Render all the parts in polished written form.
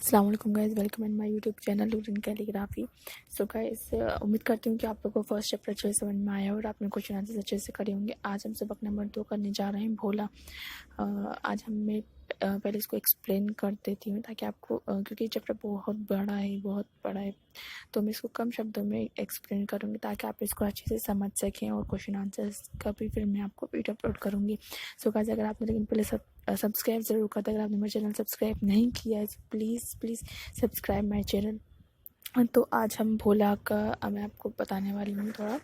अस्सलाम वालेकुम guys, welcome in my YouTube channel लूरिन कैलीग्राफी। सो गाइस, उम्मीद करती हूँ कि आप लोगों को फर्स्ट चैप्टर अच्छे से समझ में आया और आपने क्वेश्चन आंसर अच्छे से करे होंगे। आज हम सबक नंबर 2 करने जा रहे हैं, भोला। आज मैं पहले इसको एक्सप्लेन कर देती हूँ ताकि आपको, क्योंकि चैप्टर बहुत बड़ा है, तो मैं इसको कम शब्दों में एक्सप्लेन करूँगी ताकि आप इसको अच्छे से समझ सकें और क्वेश्चन आंसर्स का भी फिर मैं आपको वीडियो अपलोड करूँगी। सो गाइस, अगर आपने लेकिन पहले सब्सक्राइब ज़रूर कर दे। अगर आपने मेरा चैनल सब्सक्राइब नहीं किया है तो प्लीज़ सब्सक्राइब माय चैनल। तो आज हम भोला का मैं आपको बताने वाली हूँ थोड़ा।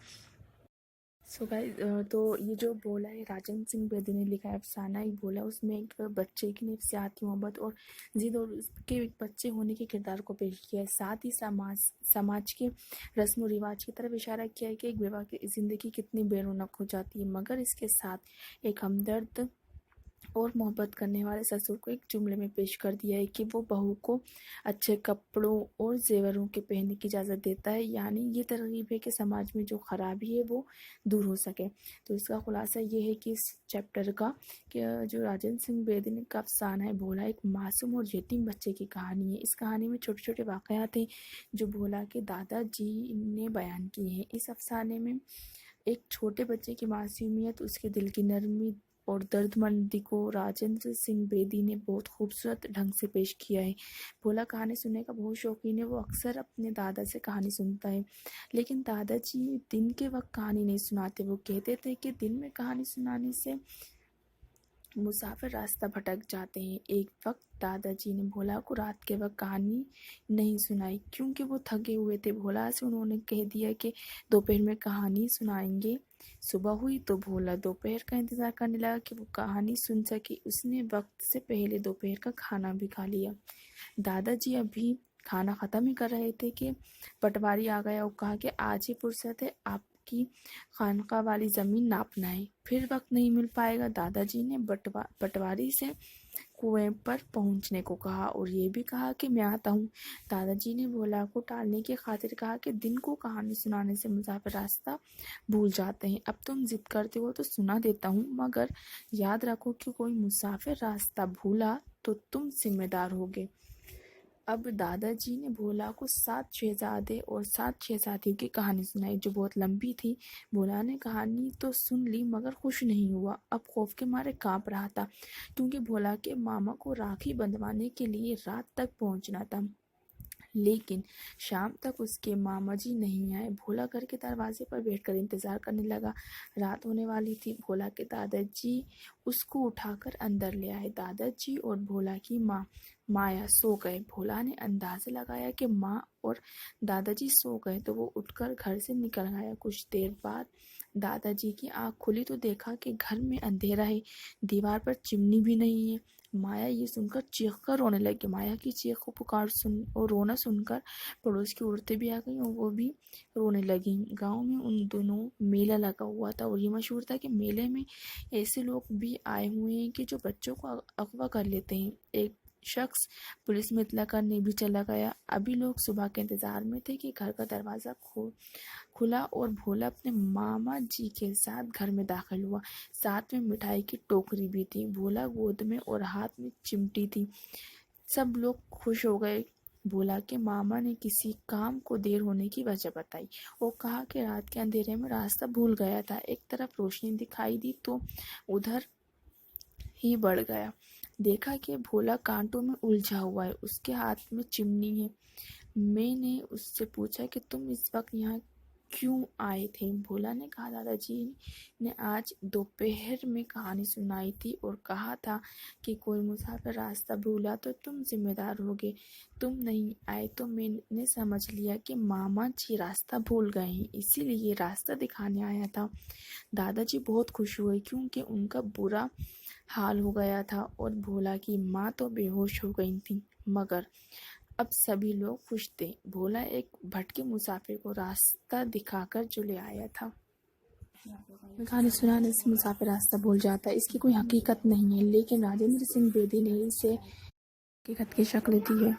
सो गाइस, तो ये जो भोला है, राजन सिंह बेदी ने लिखा है अफसाना एक भोला। उसमें एक बच्चे की नफसियाती मोहब्बत और जिद और उसके एक बच्चे होने के किरदार को पेश किया है। साथ ही समाज के रस्म व रिवाज की तरफ इशारा किया है कि एक विवाह की ज़िंदगी कितनी बेरौनक हो जाती है, मगर इसके साथ एक हमदर्द और मोहब्बत करने वाले ससुर को एक जुमले में पेश कर दिया है कि वो बहू को अच्छे कपड़ों और जेवरों के पहनने की इजाज़त देता है। यानी ये तरगीब है कि समाज में जो खराबी है वो दूर हो सके। तो इसका खुलासा ये है कि इस चैप्टर का कि जो राजन सिंह बेदी ने का अफसाना है भोला, एक मासूम और यतीम बच्चे की कहानी है। इस कहानी में छोटे छोटे वाक़यात हैं जो भोला के दादाजी ने बयान किए हैं। इस अफसाने में एक छोटे बच्चे की मासूमियत, उसके दिल की नरमी और दर्दमंदी को राजेंद्र सिंह बेदी ने बहुत खूबसूरत ढंग से पेश किया है। भोला कहानी सुनने का बहुत शौकीन है। वो अक्सर अपने दादा से कहानी सुनता है, लेकिन दादाजी दिन के वक्त कहानी नहीं सुनाते। वो कहते थे कि दिन में कहानी सुनाने से मुसाफिर रास्ता भटक जाते हैं। एक वक्त दादाजी ने भोला को रात के वक्त कहानी नहीं सुनाई क्योंकि वो थके हुए थे। भोला से उन्होंने कह दिया कि दोपहर में कहानी सुनाएंगे। सुबह हुई तो भोला दोपहर का इंतज़ार करने लगा कि वो कहानी सुन सके। उसने वक्त से पहले दोपहर का खाना भी खा लिया। दादाजी अभी खाना ख़त्म ही कर रहे थे कि पटवारी आ गया और कहा कि आज ही फुर्सत है, आपकी खानका वाली ज़मीन नापना है, फिर वक्त नहीं मिल पाएगा। दादाजी ने पटवारी से कुएं पर पहुंचने को कहा और ये भी कहा कि मैं आता हूँ। दादाजी ने भोला को टालने की खातिर कहा कि दिन को कहानी सुनाने से मुसाफिर रास्ता भूल जाते हैं। अब तुम जिद करते हो तो सुना देता हूँ, मगर याद रखो कि कोई मुसाफिर रास्ता भूला तो तुम जिम्मेदार होगे। अब दादाजी ने भोला को 7 शहजादे और 7 शहजादियों की कहानी सुनाई जो बहुत लंबी थी। भोला ने कहानी तो सुन ली मगर खुश नहीं हुआ। अब खौफ के मारे कांप रहा था क्योंकि भोला के मामा को राखी बंधवाने के लिए रात तक पहुंचना था, लेकिन शाम तक उसके मामा जी नहीं आए। भोला घर के दरवाजे पर बैठकर इंतजार करने लगा। रात होने वाली थी। भोला के दादाजी उसको उठाकर अंदर ले आए। दादाजी और भोला की माया सो गए। भोला ने अंदाजा लगाया कि माँ और दादाजी सो गए तो वो उठकर घर से निकल गया। कुछ देर बाद दादाजी की आंख खुली तो देखा कि घर में अंधेरा है, दीवार पर चिमनी भी नहीं है। माया ये सुनकर चीख कर रोने लगी। माया की चीख को पुकार सुन और रोना सुनकर पड़ोस की औरतें भी आ गईं और वो भी रोने लगी। गांव में उन दोनों मेला लगा हुआ था और ये मशहूर था कि मेले में ऐसे लोग भी आए हुए हैं कि जो बच्चों को अगवा कर लेते हैं। एक शख्स पुलिस में इतला करने भी चला गया। अभी लोग सुबह के इंतजार में थे कि घर का दरवाज़ा खुला और भोला अपने मामा जी के साथ घर में दाखिल हुआ। साथ में मिठाई की टोकरी भी थी। भोला गोद में और हाथ में चिमटी थी। सब लोग खुश हो गए। भोला के मामा ने किसी काम को देर होने की वजह बताई और कहा कि रात के अंधेरे में रास्ता भूल गया था। एक तरफ रोशनी दिखाई दी तो उधर ही बढ़ गया। देखा कि भोला कांटों में उलझा हुआ है, उसके हाथ में चिमनी है। मैंने उससे पूछा कि तुम इस वक्त यहाँ क्यों आए थे? भोला ने कहा, दादाजी ने आज दोपहर में कहानी सुनाई थी और कहा था कि कोई मुसाफिर रास्ता भूला तो तुम जिम्मेदार होगे। तुम नहीं आए तो मैंने समझ लिया कि मामा जी रास्ता भूल गए हैं, इसीलिए रास्ता दिखाने आया था। दादाजी बहुत खुश हुए क्योंकि उनका बुरा हाल हो गया था और भोला की माँ तो बेहोश हो गई थी, मगर अब सभी लोग खुश थे। भोला एक भटके मुसाफिर को रास्ता दिखाकर जो ले आया था। कहानी सुनाने से मुसाफिर रास्ता भूल जाता है, इसकी कोई हकीकत नहीं है, लेकिन राजेंद्र सिंह बेदी ने इसे हकीकत की शक्ल दी है।